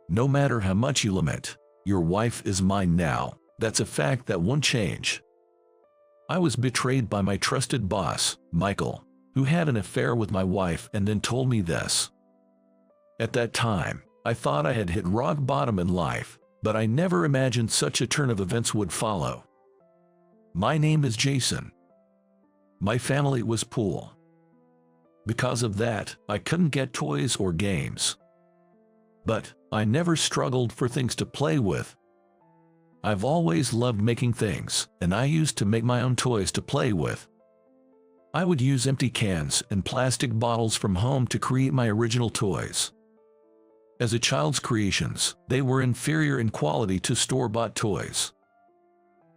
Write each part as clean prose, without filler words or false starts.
No matter how much you lament, your wife is mine now. That's a fact that won't change. I was betrayed by my trusted boss, Michael, who had an affair with my wife and then told me this. At that time, I thought I had hit rock bottom in life, but I never imagined such a turn of events would follow. My name is Jason. My family was poor. Because of that, I couldn't get toys or games. But I never struggled for things to play with. I've always loved making things, and I used to make my own toys to play with. I would use empty cans and plastic bottles from home to create my original toys. As a child's creations, they were inferior in quality to store-bought toys.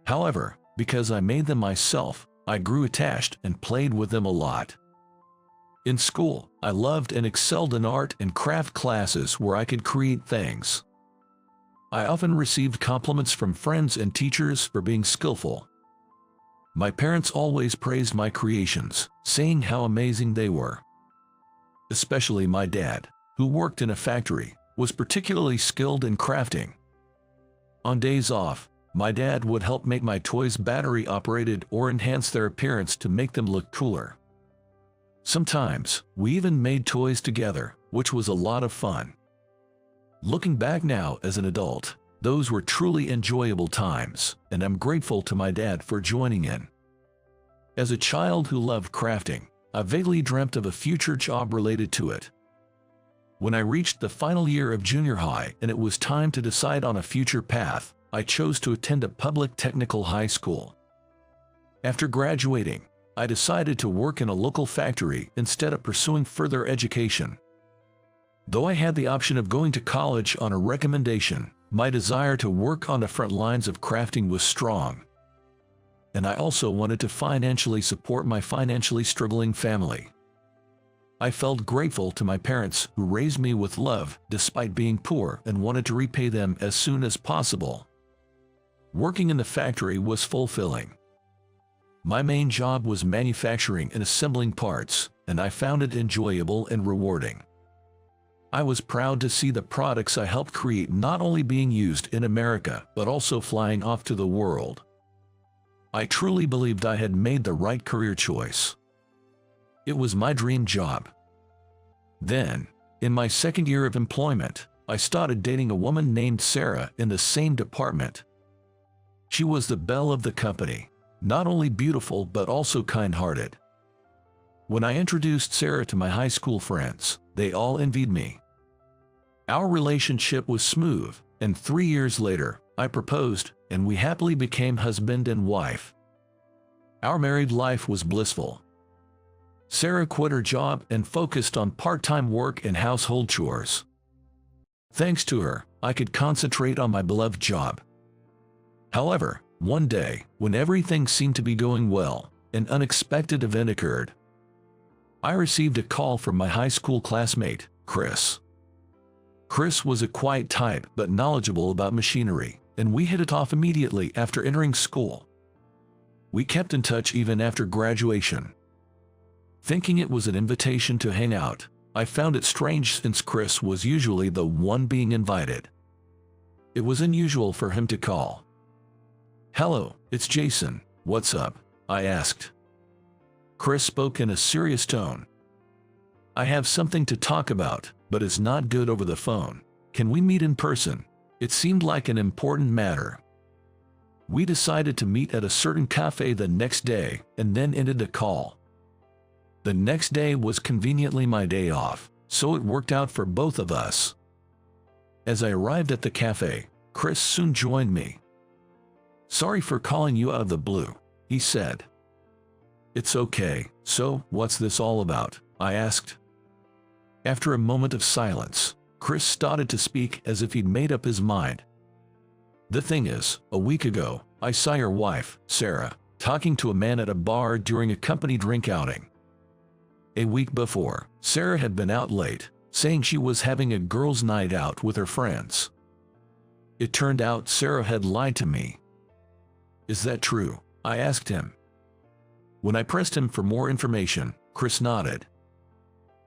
However, because I made them myself, I grew attached and played with them a lot. In school, I loved and excelled in art and craft classes where I could create things. I often received compliments from friends and teachers for being skillful. My parents always praised my creations, saying how amazing they were. Especially my dad, who worked in a factory, was particularly skilled in crafting. On days off, my dad would help make my toys battery-operated or enhance their appearance to make them look cooler. Sometimes, we even made toys together, which was a lot of fun. Looking back now as an adult, those were truly enjoyable times, and I'm grateful to my dad for joining in. As a child who loved crafting, I vaguely dreamt of a future job related to it. When I reached the final year of junior high and it was time to decide on a future path, I chose to attend a public technical high school. After graduating, I decided to work in a local factory instead of pursuing further education. Though I had the option of going to college on a recommendation, my desire to work on the front lines of crafting was strong. And I also wanted to financially support my financially struggling family. I felt grateful to my parents who raised me with love despite being poor and wanted to repay them as soon as possible. Working in the factory was fulfilling. My main job was manufacturing and assembling parts, and I found it enjoyable and rewarding. I was proud to see the products I helped create not only being used in America but also flying off to the world. I truly believed I had made the right career choice. It was my dream job. Then, in my second year of employment, I started dating a woman named Sarah in the same department. She was the belle of the company, not only beautiful but also kind-hearted. When I introduced Sarah to my high school friends, they all envied me. Our relationship was smooth, and 3 years later, I proposed, and we happily became husband and wife. Our married life was blissful. Sarah quit her job and focused on part-time work and household chores. Thanks to her, I could concentrate on my beloved job. However, one day, when everything seemed to be going well, an unexpected event occurred. I received a call from my high school classmate, Chris. Chris was a quiet type but knowledgeable about machinery, and we hit it off immediately after entering school. We kept in touch even after graduation. Thinking it was an invitation to hang out, I found it strange since Chris was usually the one being invited. It was unusual for him to call. "Hello, it's Jason. What's up?" I asked. Chris spoke in a serious tone. "I have something to talk about, but it's not good over the phone. Can we meet in person?" It seemed like an important matter. We decided to meet at a certain cafe the next day and then ended the call. The next day was conveniently my day off, so it worked out for both of us. As I arrived at the cafe, Chris soon joined me. "Sorry for calling you out of the blue," he said. "It's okay. So, what's this all about?" I asked. After a moment of silence, Chris started to speak as if he'd made up his mind. "The thing is, a week ago, I saw your wife, Sarah, talking to a man at a bar during a company drink outing. A week before, Sarah had been out late, saying she was having a girls' night out with her friends. It turned out Sarah had lied to me." "Is that true?" I asked him. When I pressed him for more information, Chris nodded.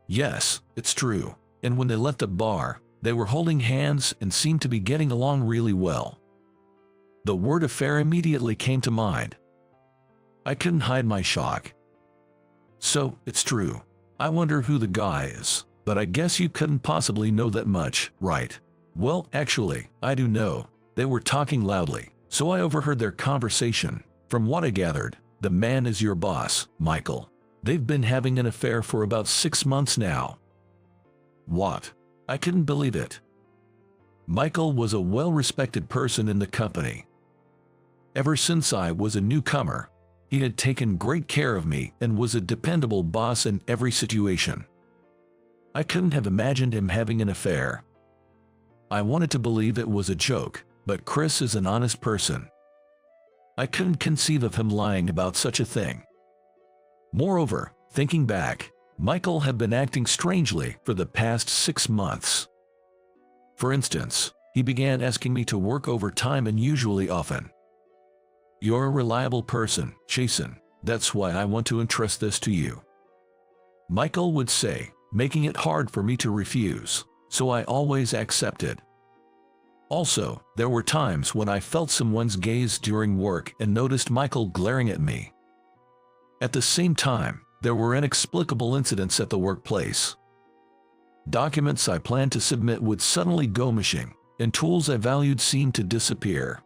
"Yes, it's true, and when they left the bar, They were holding hands and seemed to be getting along really well. The word affair immediately came to mind. I couldn't hide my shock. So, it's true. I wonder who the guy is, but I guess you couldn't possibly know that much, right? Well, actually, I do know. They were talking loudly, so I overheard their conversation. From what I gathered, the man is your boss, Michael. They've been having an affair for about 6 months now. What? I couldn't believe it. Michael was a well-respected person in the company. Ever since I was a newcomer, he had taken great care of me and was a dependable boss in every situation. I couldn't have imagined him having an affair. I wanted to believe it was a joke, but Chris is an honest person. I couldn't conceive of him lying about such a thing. Moreover, thinking back, Michael had been acting strangely for the past 6 months. For instance, he began asking me to work overtime unusually often. You're a reliable person, Jason. That's why I want to entrust this to you, Michael would say, making it hard for me to refuse, so I always accepted. Also, there were times when I felt someone's gaze during work and noticed Michael glaring at me. At the same time, there were inexplicable incidents at the workplace. Documents I planned to submit would suddenly go missing, and tools I valued seemed to disappear.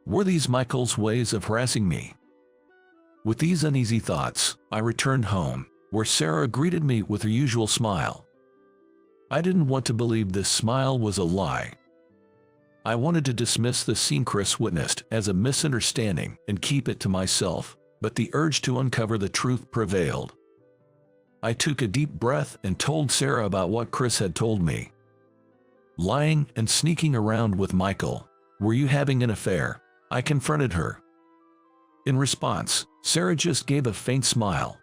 Were these Michael's ways of harassing me? With these uneasy thoughts, I returned home, where Sarah greeted me with her usual smile. I didn't want to believe this smile was a lie. I wanted to dismiss the scene Chris witnessed as a misunderstanding and keep it to myself, but the urge to uncover the truth prevailed. I took a deep breath and told Sarah about what Chris had told me. Lying and sneaking around with Michael. Were you having an affair? I confronted her. In response, Sarah just gave a faint smile.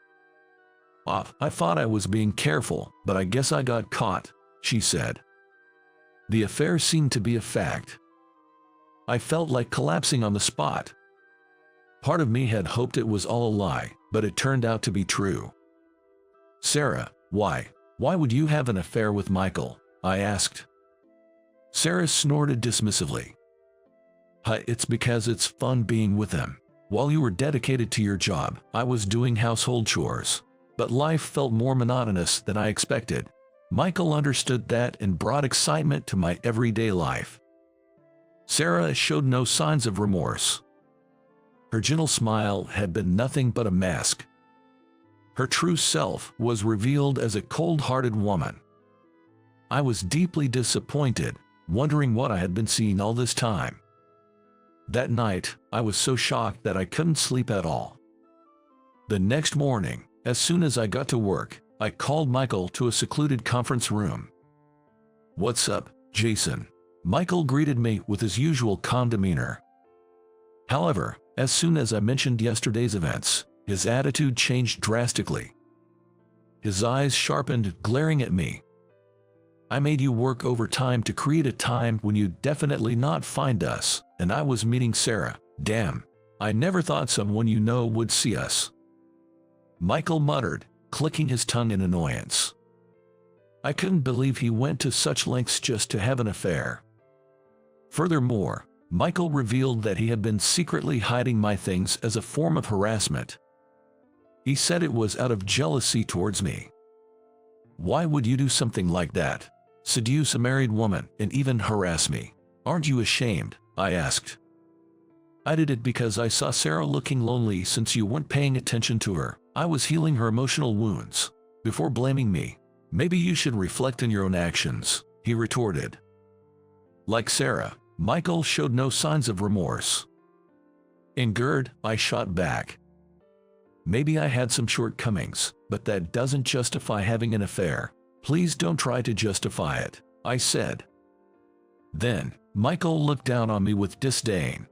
I thought I was being careful, but I guess I got caught, she said. The affair seemed to be a fact. I felt like collapsing on the spot. Part of me had hoped it was all a lie, but it turned out to be true. Sarah, why would you have an affair with Michael? I asked. Sarah snorted dismissively. It's because it's fun being with him. While you were dedicated to your job, I was doing household chores. But life felt more monotonous than I expected. Michael understood that and brought excitement to my everyday life. Sarah showed no signs of remorse. Her gentle smile had been nothing but a mask. Her true self was revealed as a cold-hearted woman. I was deeply disappointed, wondering what I had been seeing all this time. That night, I was so shocked that I couldn't sleep at all. The next morning, as soon as I got to work, I called Michael to a secluded conference room. "What's up, Jason?" Michael greeted me with his usual calm demeanor. However, as soon as I mentioned yesterday's events, his attitude changed drastically. His eyes sharpened, glaring at me. "I made you work overtime to create a time when you'd definitely not find us, and I was meeting Sarah. Damn, I never thought someone you know would see us," Michael muttered, clicking his tongue in annoyance. I couldn't believe he went to such lengths just to have an affair. Furthermore, Michael revealed that he had been secretly hiding my things as a form of harassment. He said it was out of jealousy towards me. Why would you do something like that? Seduce a married woman and even harass me? Aren't you ashamed? I asked. I did it because I saw Sarah looking lonely since you weren't paying attention to her. I was healing her emotional wounds. Before blaming me, maybe you should reflect on your own actions, he retorted. Like Sarah, Michael showed no signs of remorse. Angered, I shot back. Maybe I had some shortcomings, but that doesn't justify having an affair. Please don't try to justify it, I said. Then, Michael looked down on me with disdain.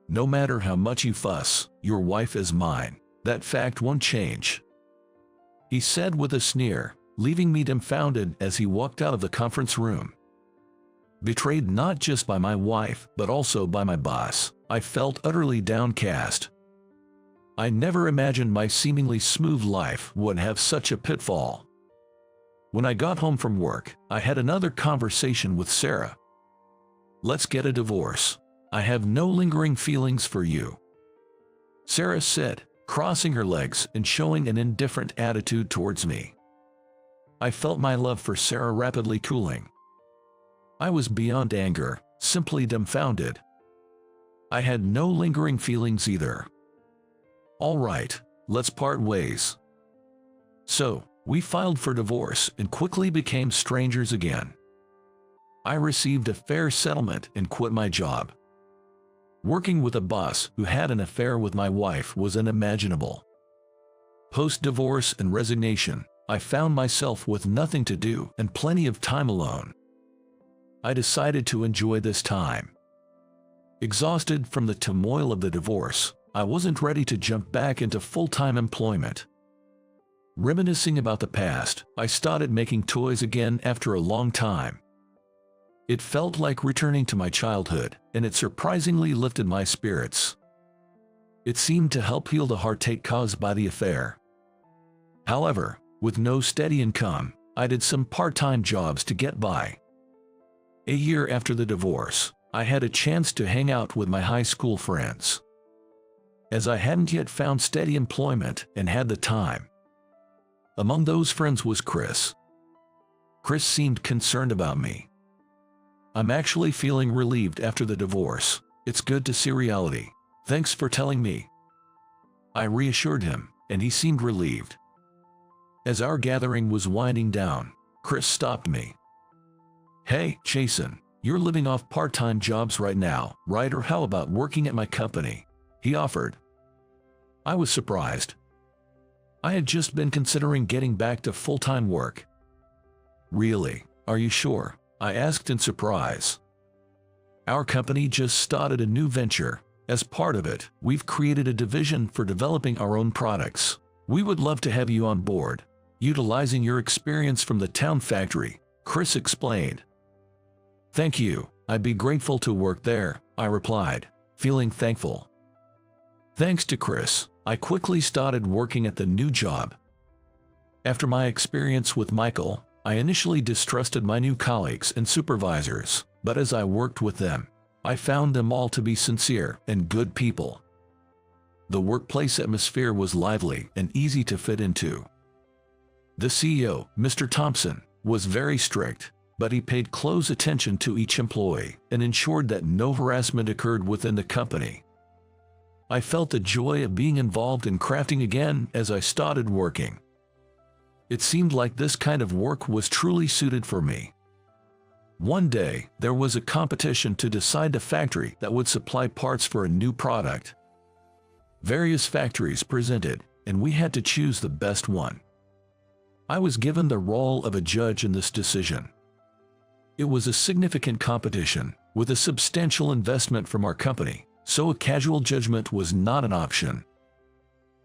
No matter how much you fuss, your wife is mine. That fact won't change, he said with a sneer, leaving me dumbfounded as he walked out of the conference room. Betrayed not just by my wife, but also by my boss, I felt utterly downcast. I never imagined my seemingly smooth life would have such a pitfall. When I got home from work, I had another conversation with Sarah. "Let's get a divorce. I have no lingering feelings for you," Sarah said, crossing her legs and showing an indifferent attitude towards me. I felt my love for Sarah rapidly cooling. I was beyond anger, simply dumbfounded. I had no lingering feelings either. "All right, let's part ways." So, we filed for divorce and quickly became strangers again. I received a fair settlement and quit my job. Working with a boss who had an affair with my wife was unimaginable. Post-divorce and resignation, I found myself with nothing to do and plenty of time alone. I decided to enjoy this time. Exhausted from the turmoil of the divorce, I wasn't ready to jump back into full-time employment. Reminiscing about the past, I started making toys again after a long time. It felt like returning to my childhood, and it surprisingly lifted my spirits. It seemed to help heal the heartache caused by the affair. However, with no steady income, I did some part-time jobs to get by. A year after the divorce, I had a chance to hang out with my high school friends. As I hadn't yet found steady employment and had the time. Among those friends was Chris. Chris seemed concerned about me. "I'm actually feeling relieved after the divorce. It's good to see reality. Thanks for telling me," I reassured him, and he seemed relieved. As our gathering was winding down, Chris stopped me. "Hey, Jason, you're living off part-time jobs right now, right? Or how about working at my company?" he offered. I was surprised. I had just been considering getting back to full-time work. "Really? Are you sure?" I asked in surprise. "Our company just started a new venture. As part of it, we've created a division for developing our own products. We would love to have you on board, utilizing your experience from the town factory," Chris explained. "Thank you, I'd be grateful to work there," I replied, feeling thankful. Thanks to Chris, I quickly started working at the new job. After my experience with Michael, I initially distrusted my new colleagues and supervisors, but as I worked with them, I found them all to be sincere and good people. The workplace atmosphere was lively and easy to fit into. The CEO, Mr. Thompson, was very strict, but he paid close attention to each employee and ensured that no harassment occurred within the company. I felt the joy of being involved in crafting again as I started working. It seemed like this kind of work was truly suited for me. One day, there was a competition to decide the factory that would supply parts for a new product. Various factories presented, and we had to choose the best one. I was given the role of a judge in this decision. It was a significant competition, with a substantial investment from our company, so a casual judgment was not an option.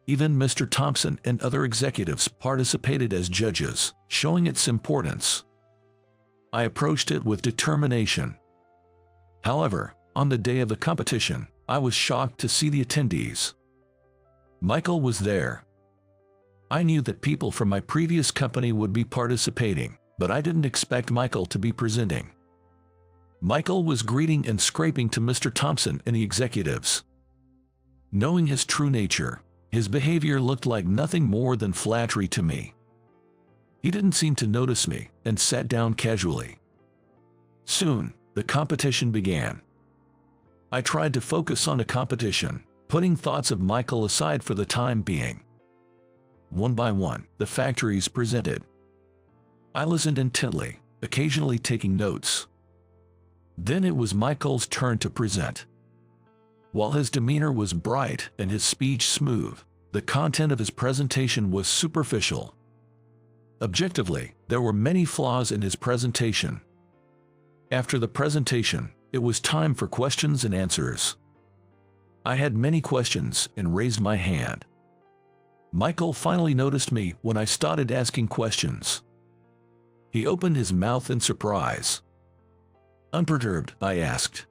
Even Mr. Thompson and other executives participated as judges, showing its importance. I approached it with determination. However, on the day of the competition, I was shocked to see the attendees. Michael was there. I knew that people from my previous company would be participating, but I didn't expect Michael to be presenting. Michael was greeting and scraping to Mr. Thompson and the executives. Knowing his true nature, his behavior looked like nothing more than flattery to me. He didn't seem to notice me and sat down casually. Soon, the competition began. I tried to focus on the competition, putting thoughts of Michael aside for the time being. One by one, the factories presented. I listened intently, occasionally taking notes. Then it was Michael's turn to present. While his demeanor was bright and his speech smooth, the content of his presentation was superficial. Objectively, there were many flaws in his presentation. After the presentation, it was time for questions and answers. I had many questions and raised my hand. Michael finally noticed me when I started asking questions. He opened his mouth in surprise. Unperturbed, I asked.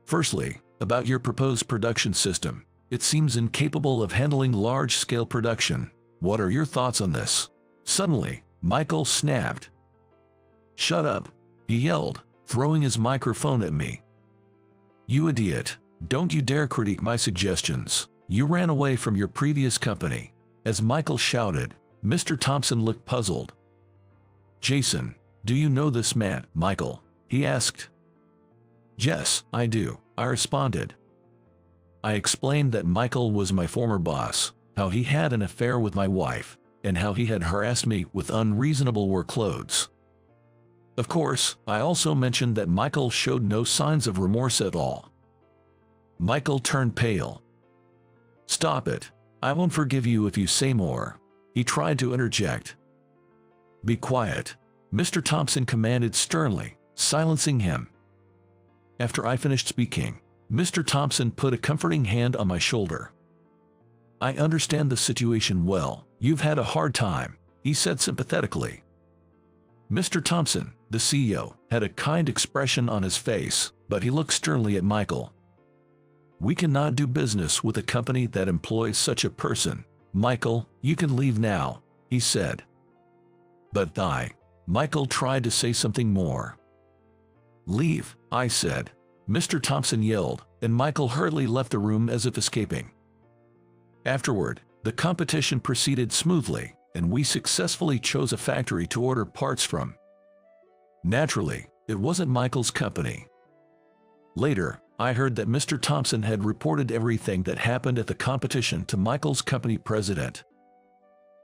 "Firstly, about your proposed production system. It seems incapable of handling large-scale production. What are your thoughts on this?" Suddenly, Michael snapped. "Shut up," he yelled, throwing his microphone at me. "You idiot. Don't you dare critique my suggestions. You ran away from your previous company." As Michael shouted, Mr. Thompson looked puzzled. "Jason, do you know this man, Michael?" he asked. "Yes, I do," I responded. I explained that Michael was my former boss, how he had an affair with my wife, and how he had harassed me with unreasonable workloads. Of course, I also mentioned that Michael showed no signs of remorse at all. Michael turned pale. "Stop it. I won't forgive you if you say more," he tried to interject. "Be quiet," Mr. Thompson commanded sternly, silencing him. After I finished speaking, Mr. Thompson put a comforting hand on my shoulder. "I understand the situation well. You've had a hard time," he said sympathetically. Mr. Thompson, the CEO, had a kind expression on his face, but he looked sternly at Michael. "We cannot do business with a company that employs such a person. Michael, you can leave now," he said. "But Michael tried to say something more. "Leave," I said. Mr. Thompson yelled, and Michael hurriedly left the room as if escaping. Afterward, the competition proceeded smoothly, and we successfully chose a factory to order parts from. Naturally, it wasn't Michael's company. Later, I heard that Mr. Thompson had reported everything that happened at the competition to Michael's company president.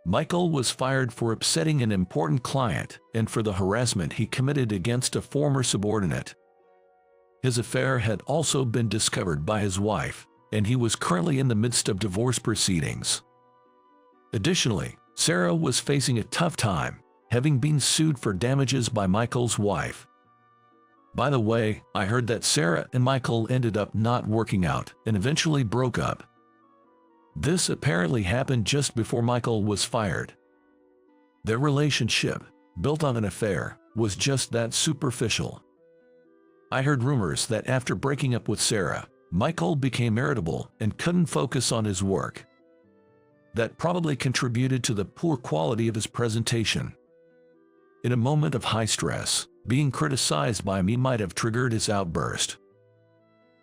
Michael was fired for upsetting an important client and for the harassment he committed against a former subordinate. His affair had also been discovered by his wife, and he was currently in the midst of divorce proceedings. Additionally, Sarah was facing a tough time, having been sued for damages by Michael's wife. By the way, I heard that Sarah and Michael ended up not working out and eventually broke up. This apparently happened just before Michael was fired. Their relationship, built on an affair, was just that superficial. I heard rumors that after breaking up with Sarah, Michael became irritable and couldn't focus on his work. That probably contributed to the poor quality of his presentation. In a moment of high stress, being criticized by me might have triggered his outburst.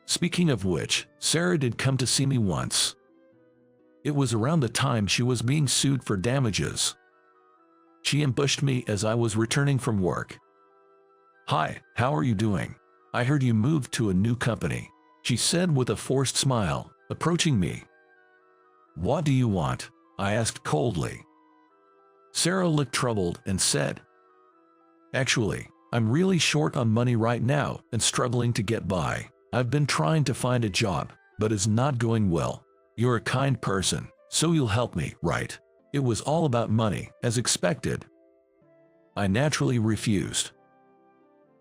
Speaking of which, Sarah did come to see me once. It was around the time she was being sued for damages. She ambushed me as I was returning from work. "Hi, how are you doing? I heard you moved to a new company," she said with a forced smile, approaching me. "What do you want?" I asked coldly. Sarah looked troubled and said, "Actually, I'm really short on money right now and struggling to get by. I've been trying to find a job, but it's not going well. You're a kind person, so you'll help me, right?" It was all about money, as expected. I naturally refused.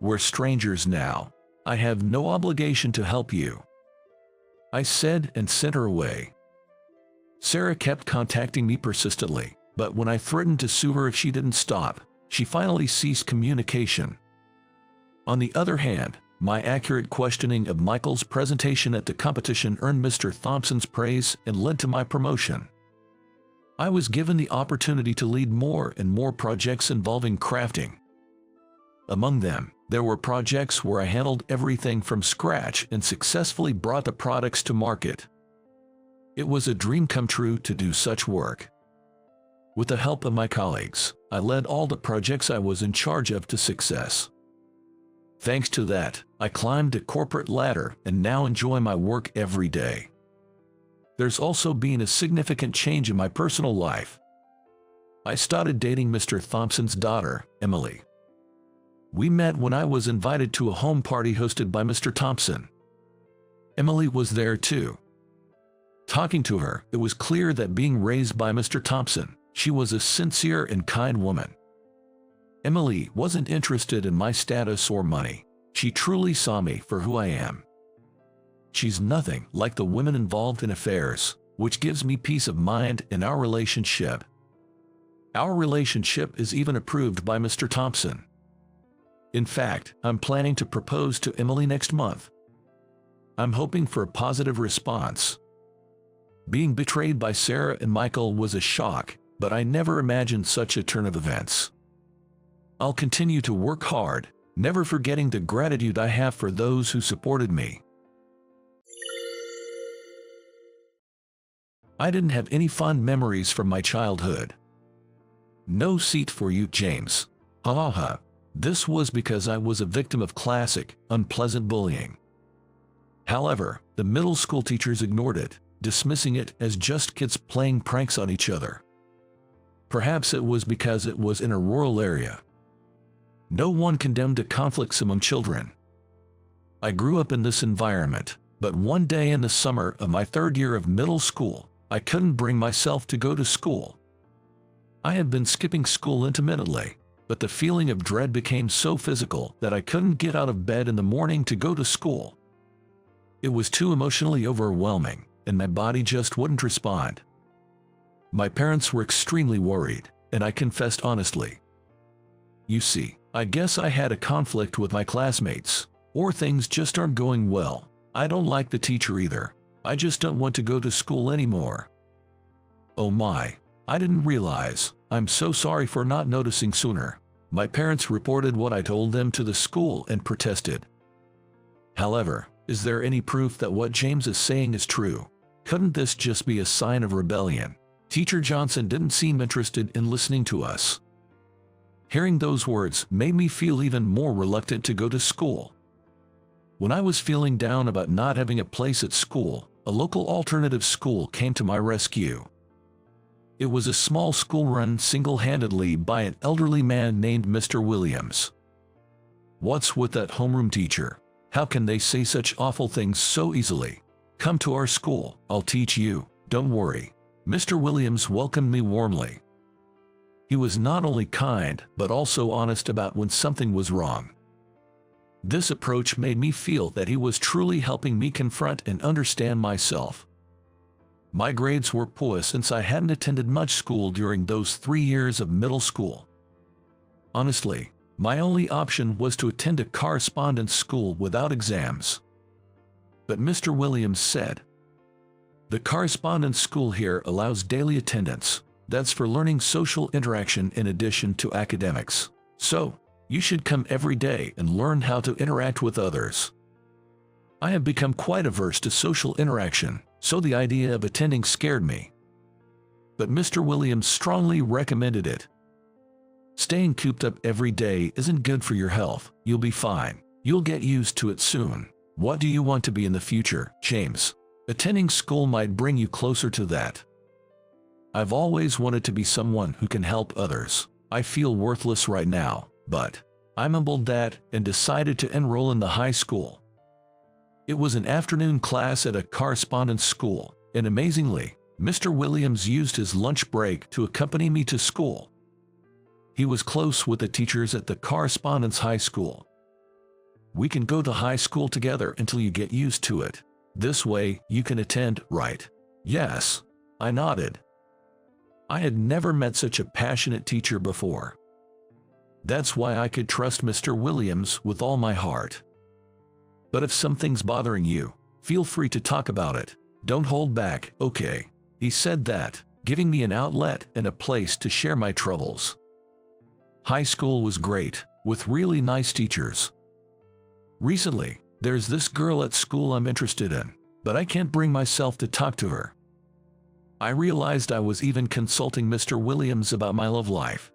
"We're strangers now. I have no obligation to help you," I said and sent her away. Sarah kept contacting me persistently, but when I threatened to sue her if she didn't stop, she finally ceased communication. On the other hand, my accurate questioning of Michael's presentation at the competition earned Mr. Thompson's praise and led to my promotion. I was given the opportunity to lead more and more projects involving crafting. Among them, there were projects where I handled everything from scratch and successfully brought the products to market. It was a dream come true to do such work. With the help of my colleagues, I led all the projects I was in charge of to success. Thanks to that, I climbed the corporate ladder and now enjoy my work every day. There's also been a significant change in my personal life. I started dating Mr. Thompson's daughter, Emily. We met when I was invited to a home party hosted by Mr. Thompson. Emily was there too. Talking to her, it was clear that being raised by Mr. Thompson, she was a sincere and kind woman. Emily wasn't interested in my status or money. She truly saw me for who I am. She's nothing like the women involved in affairs, which gives me peace of mind in our relationship. Our relationship is even approved by Mr. Thompson. In fact, I'm planning to propose to Emily next month. I'm hoping for a positive response. Being betrayed by Sarah and Michael was a shock, but I never imagined such a turn of events. I'll continue to work hard, never forgetting the gratitude I have for those who supported me. I didn't have any fond memories from my childhood. No seat for you, James. Ha ha ha. This was because I was a victim of classic, unpleasant bullying. However, the middle school teachers ignored it, dismissing it as just kids playing pranks on each other. Perhaps it was because it was in a rural area. No one condemned conflicts among children. I grew up in this environment, but one day in the summer of my 3rd year of middle school, I couldn't bring myself to go to school. I had been skipping school intermittently, but the feeling of dread became so physical that I couldn't get out of bed in the morning to go to school. It was too emotionally overwhelming, and my body just wouldn't respond. My parents were extremely worried, and I confessed honestly. You see, I guess I had a conflict with my classmates, or things just aren't going well. I don't like the teacher either. I just don't want to go to school anymore. Oh my, I didn't realize. I'm so sorry for not noticing sooner. My parents reported what I told them to the school and protested. However, is there any proof that what James is saying is true? Couldn't this just be a sign of rebellion? Teacher Johnson didn't seem interested in listening to us. Hearing those words made me feel even more reluctant to go to school. When I was feeling down about not having a place at school, a local alternative school came to my rescue. It was a small school run single-handedly by an elderly man named Mr. Williams. What's with that homeroom teacher? How can they say such awful things so easily? Come to our school, I'll teach you, don't worry. Mr. Williams welcomed me warmly. He was not only kind, but also honest about when something was wrong. This approach made me feel that he was truly helping me confront and understand myself. My grades were poor since I hadn't attended much school during those 3 years of middle school. Honestly, my only option was to attend a correspondence school without exams. But Mr. Williams said, "The correspondence school here allows daily attendance. That's for learning social interaction in addition to academics. So, you should come every day and learn how to interact with others." I have become quite averse to social interaction, so the idea of attending scared me. But Mr. Williams strongly recommended it. Staying cooped up every day isn't good for your health. You'll be fine. You'll get used to it soon. What do you want to be in the future, James? Attending school might bring you closer to that. I've always wanted to be someone who can help others. I feel worthless right now, but I mumbled that and decided to enroll in the high school. It was an afternoon class at a correspondence school, and amazingly, Mr. Williams used his lunch break to accompany me to school. He was close with the teachers at the correspondence high school. "We can go to high school together until you get used to it. This way, you can attend, right?" "Yes," I nodded. I had never met such a passionate teacher before. That's why I could trust Mr. Williams with all my heart. But if something's bothering you, feel free to talk about it. Don't hold back, okay? He said that, giving me an outlet and a place to share my troubles. High school was great, with really nice teachers. Recently, there's this girl at school I'm interested in, but I can't bring myself to talk to her. I realized I was even consulting Mr. Williams about my love life.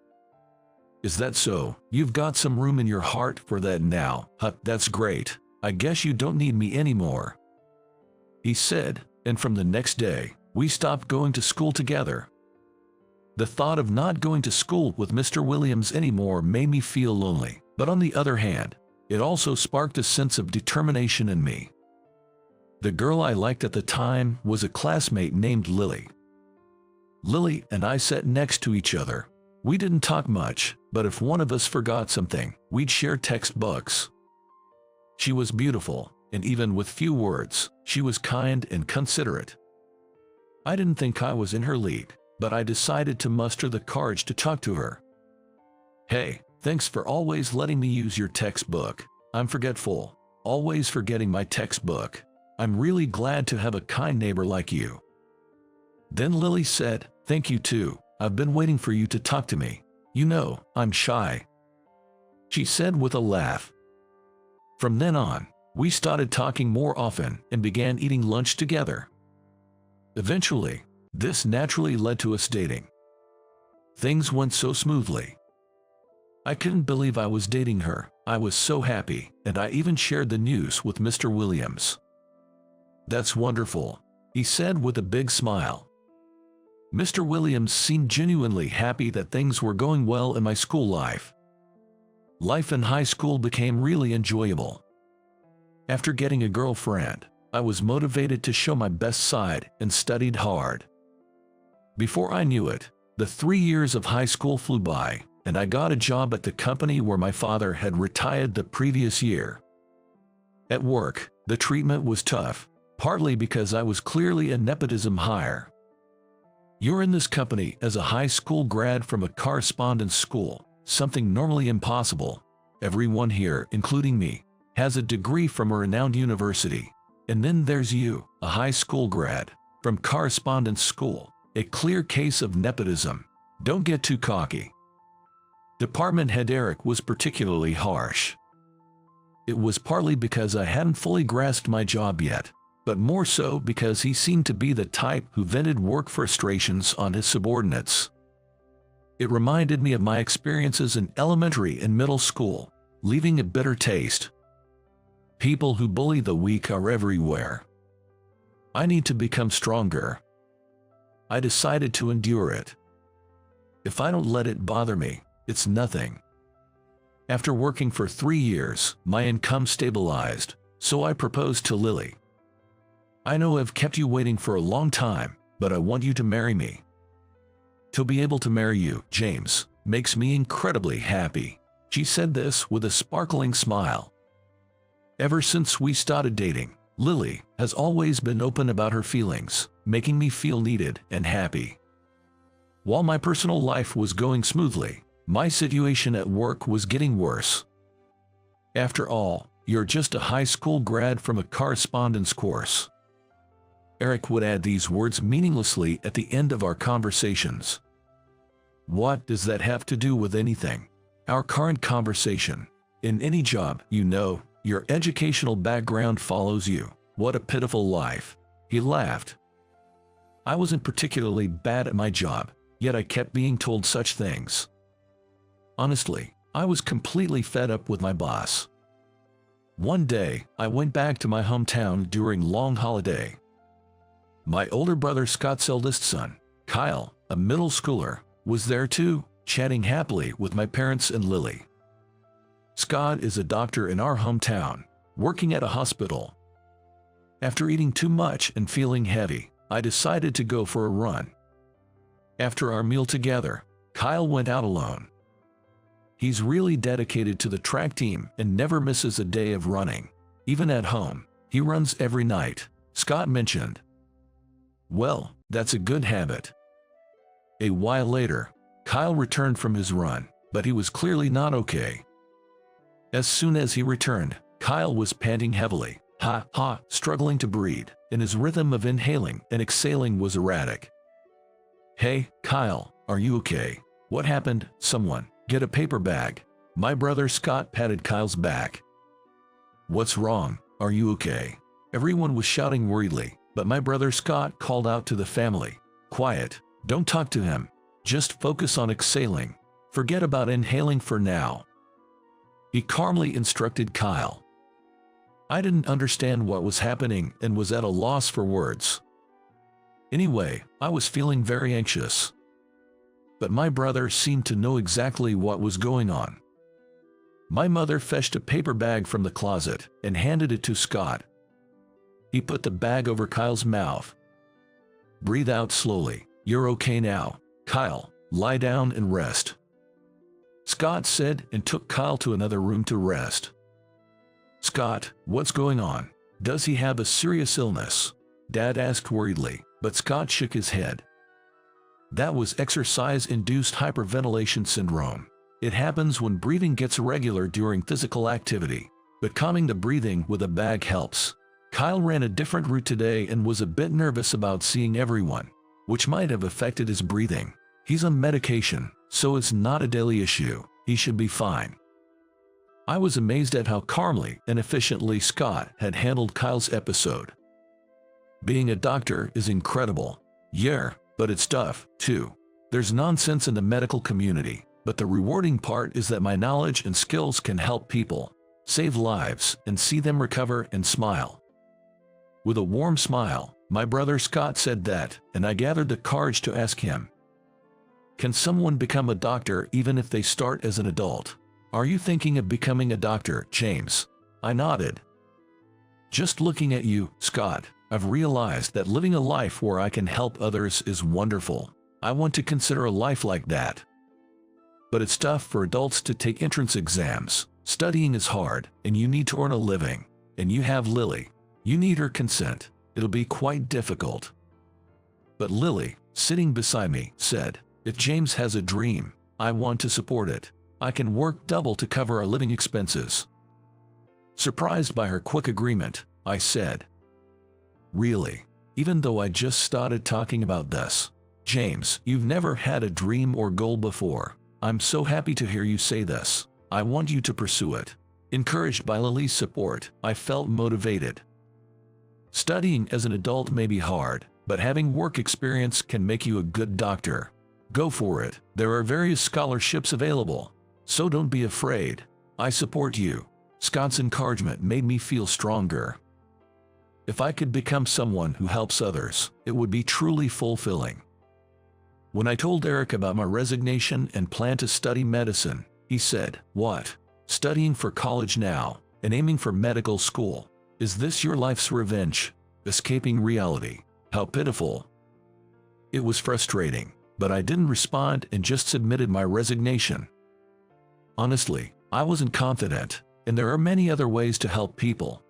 "Is that so? You've got some room in your heart for that now, huh? That's great. I guess you don't need me anymore," he said, and from the next day, we stopped going to school together. The thought of not going to school with Mr. Williams anymore made me feel lonely, but on the other hand, it also sparked a sense of determination in me. The girl I liked at the time was a classmate named Lily. Lily and I sat next to each other. We didn't talk much, but if one of us forgot something, we'd share textbooks. She was beautiful, and even with few words, she was kind and considerate. I didn't think I was in her league, but I decided to muster the courage to talk to her. "Hey, thanks for always letting me use your textbook. I'm forgetful, always forgetting my textbook. I'm really glad to have a kind neighbor like you." Then Lily said, "Thank you too. I've been waiting for you to talk to me. You know, I'm shy." she said with a laugh. From then on, we started talking more often and began eating lunch together. Eventually, this naturally led to us dating. Things went so smoothly. I couldn't believe I was dating her. I was so happy, and I even shared the news with Mr. Williams. "That's wonderful," he said with a big smile. Mr. Williams seemed genuinely happy that things were going well in my school life. Life in high school became really enjoyable. After getting a girlfriend, I was motivated to show my best side and studied hard. Before I knew it, the 3 years of high school flew by, and I got a job at the company where my father had retired the previous year. At work, the treatment was tough, partly because I was clearly a nepotism hire. You're in this company as a high school grad from a correspondence school, something normally impossible. Everyone here, including me, has a degree from a renowned university. And then there's you, a high school grad, from correspondence school, a clear case of nepotism. Don't get too cocky. Department head Eric was particularly harsh. It was partly because I hadn't fully grasped my job yet, but more so because he seemed to be the type who vented work frustrations on his subordinates. It reminded me of my experiences in elementary and middle school, leaving a bitter taste. People who bully the weak are everywhere. I need to become stronger. I decided to endure it. If I don't let it bother me, it's nothing. After working for 3 years, my income stabilized, so I proposed to Lily. "I know I've kept you waiting for a long time, but I want you to marry me." "To be able to marry you, James, makes me incredibly happy." She said this with a sparkling smile. Ever since we started dating, Lily has always been open about her feelings, making me feel needed and happy. While my personal life was going smoothly, my situation at work was getting worse. "After all, you're just a high school grad from a correspondence course." Eric would add these words meaninglessly at the end of our conversations. What does that have to do with anything? Our current conversation. In any job, you know, your educational background follows you. What a pitiful life. He laughed. I wasn't particularly bad at my job, yet I kept being told such things. Honestly, I was completely fed up with my boss. One day, I went back to my hometown during long holiday. My older brother Scott's eldest son, Kyle, a middle schooler, was there too, chatting happily with my parents and Lily. Scott is a doctor in our hometown, working at a hospital. After eating too much and feeling heavy, I decided to go for a run. After our meal together, Kyle went out alone. He's really dedicated to the track team and never misses a day of running. Even at home, he runs every night, Scott mentioned. Well, that's a good habit. A while later, Kyle returned from his run, but he was clearly not okay. As soon as he returned, Kyle was panting heavily, struggling to breathe, and his rhythm of inhaling and exhaling was erratic. "Hey, Kyle, are you okay? What happened? Someone, get a paper bag." My brother Scott patted Kyle's back. "What's wrong? Are you okay?" Everyone was shouting worriedly, but my brother Scott called out to the family, "Quiet, don't talk to him. Just focus on exhaling. Forget about inhaling for now." He calmly instructed Kyle. I didn't understand what was happening and was at a loss for words. Anyway, I was feeling very anxious. But my brother seemed to know exactly what was going on. My mother fetched a paper bag from the closet and handed it to Scott. He put the bag over Kyle's mouth. "Breathe out slowly. You're okay now. Kyle, lie down and rest," Scott said and took Kyle to another room to rest. "Scott, what's going on? Does he have a serious illness?" Dad asked worriedly, but Scott shook his head. "That was exercise-induced hyperventilation syndrome. It happens when breathing gets irregular during physical activity, but calming the breathing with a bag helps." Kyle ran a different route today and was a bit nervous about seeing everyone, which might have affected his breathing. He's on medication, so it's not a daily issue. He should be fine. I was amazed at how calmly and efficiently Scott had handled Kyle's episode. Being a doctor is incredible. Yeah, but it's tough, too. There's nonsense in the medical community, but the rewarding part is that my knowledge and skills can help people, save lives, and see them recover and smile. With a warm smile, my brother Scott said that, and I gathered the courage to ask him, "Can someone become a doctor even if they start as an adult? Are you thinking of becoming a doctor, James?" I nodded. "Just looking at you, Scott, I've realized that living a life where I can help others is wonderful. I want to consider a life like that. But it's tough for adults to take entrance exams. Studying is hard, and you need to earn a living. And you have Lily. You need her consent. It'll be quite difficult." But Lily, sitting beside me, said, "If James has a dream, I want to support it. I can work double to cover our living expenses." Surprised by her quick agreement, I said, "Really? Even though I just started talking about this? James, you've never had a dream or goal before. I'm so happy to hear you say this. I want you to pursue it." Encouraged by Lily's support, I felt motivated. Studying as an adult may be hard, but having work experience can make you a good doctor. Go for it. There are various scholarships available, so don't be afraid. I support you. Scott's encouragement made me feel stronger. If I could become someone who helps others, it would be truly fulfilling. When I told Eric about my resignation and plan to study medicine, he said, "What? Studying for college now, and aiming for medical school? Is this your life's revenge? Escaping reality? How pitiful." It was frustrating, but I didn't respond and just submitted my resignation. Honestly, I wasn't confident, and there are many other ways to help people.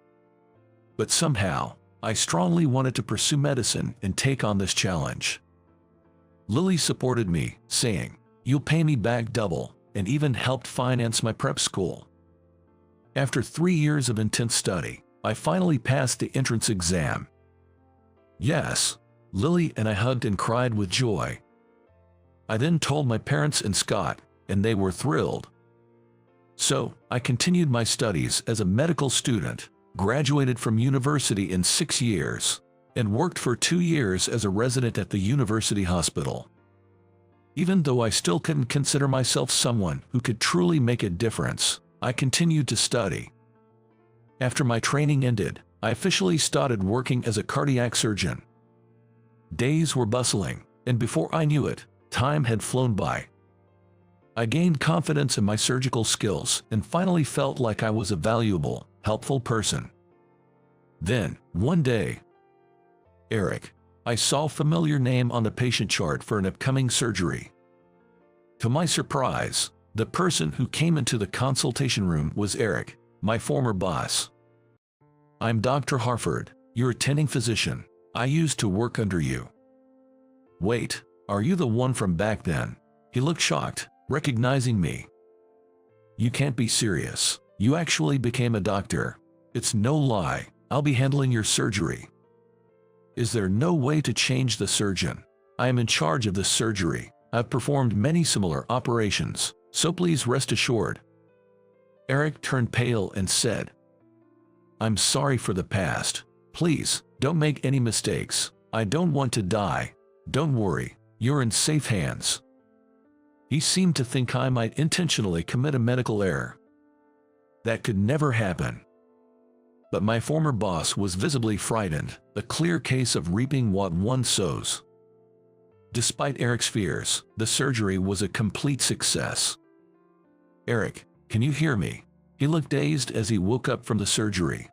But somehow, I strongly wanted to pursue medicine and take on this challenge. Lily supported me, saying, "You'll pay me back double," and even helped finance my prep school. After 3 years of intense study, I finally passed the entrance exam. Yes, Lily and I hugged and cried with joy. I then told my parents and Scott, and they were thrilled. So, I continued my studies as a medical student, graduated from university in 6 years, and worked for 2 years as a resident at the university hospital. Even though I still couldn't consider myself someone who could truly make a difference, I continued to study. After my training ended, I officially started working as a cardiac surgeon. Days were bustling, and before I knew it, time had flown by. I gained confidence in my surgical skills and finally felt like I was a valuable, helpful person. Then, one day, Eric, I saw a familiar name on the patient chart for an upcoming surgery. To my surprise, the person who came into the consultation room was Eric, my former boss. "I'm Dr. Harford, your attending physician. I used to work under you." "Wait, are you the one from back then?" He looked shocked, recognizing me. "You can't be serious. You actually became a doctor." "It's no lie. I'll be handling your surgery." "Is there no way to change the surgeon? I am in charge of this surgery. I've performed many similar operations, so please rest assured." Eric turned pale and said, "I'm sorry for the past. Please, don't make any mistakes. I don't want to die. Don't worry, you're in safe hands." He seemed to think I might intentionally commit a medical error. That could never happen. But my former boss was visibly frightened, a clear case of reaping what one sows. Despite Eric's fears, the surgery was a complete success. "Eric, can you hear me?" He looked dazed as he woke up from the surgery.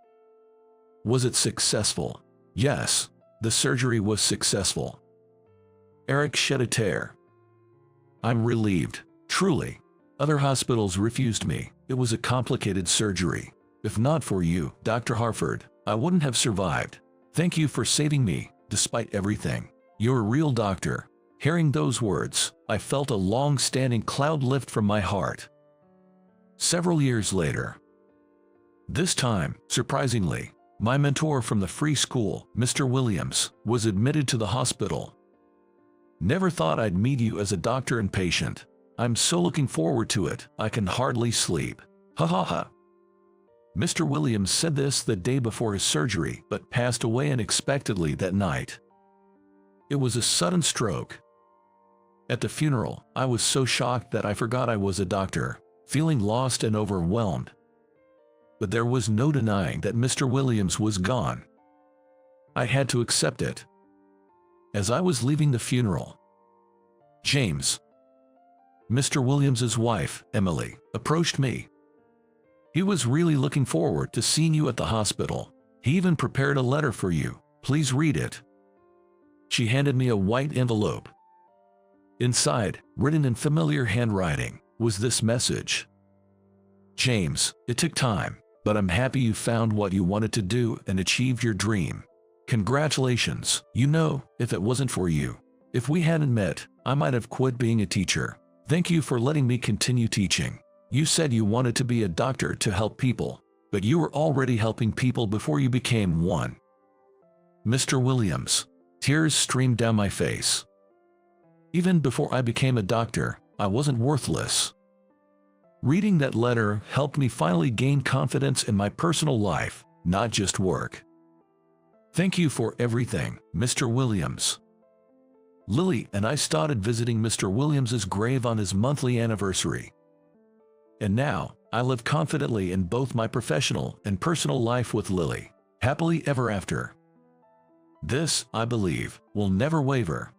"Was it successful?" "Yes, the surgery was successful." Eric shed a tear. "I'm relieved, truly. Other hospitals refused me. It was a complicated surgery. If not for you, Dr. Harford, I wouldn't have survived. Thank you for saving me, despite everything. You're a real doctor." Hearing those words, I felt a long-standing cloud lift from my heart. Several years later. This time, surprisingly, my mentor from the free school, Mr. Williams, was admitted to the hospital. "Never thought I'd meet you as a doctor and patient. I'm so looking forward to it, I can hardly sleep." Ha ha ha. Mr. Williams said this the day before his surgery, but passed away unexpectedly that night. It was a sudden stroke. At the funeral, I was so shocked that I forgot I was a doctor, feeling lost and overwhelmed. But there was no denying that Mr. Williams was gone. I had to accept it. As I was leaving the funeral, James, Mr. Williams's wife, Emily, approached me. He was really looking forward to seeing you at the hospital. He even prepared a letter for you. Please read it. She handed me a white envelope. Inside, written in familiar handwriting, was this message. James, it took time, but I'm happy you found what you wanted to do and achieved your dream. Congratulations. You know, if it wasn't for you, if we hadn't met, I might have quit being a teacher. Thank you for letting me continue teaching. You said you wanted to be a doctor to help people, but you were already helping people before you became one. Mr. Williams. Tears streamed down my face. Even before I became a doctor, I wasn't worthless. Reading that letter helped me finally gain confidence in my personal life, not just work. Thank you for everything, Mr. Williams. Lily and I started visiting Mr. Williams's grave on his monthly anniversary. And now, I live confidently in both my professional and personal life with Lily, happily ever after. This, I believe, will never waver.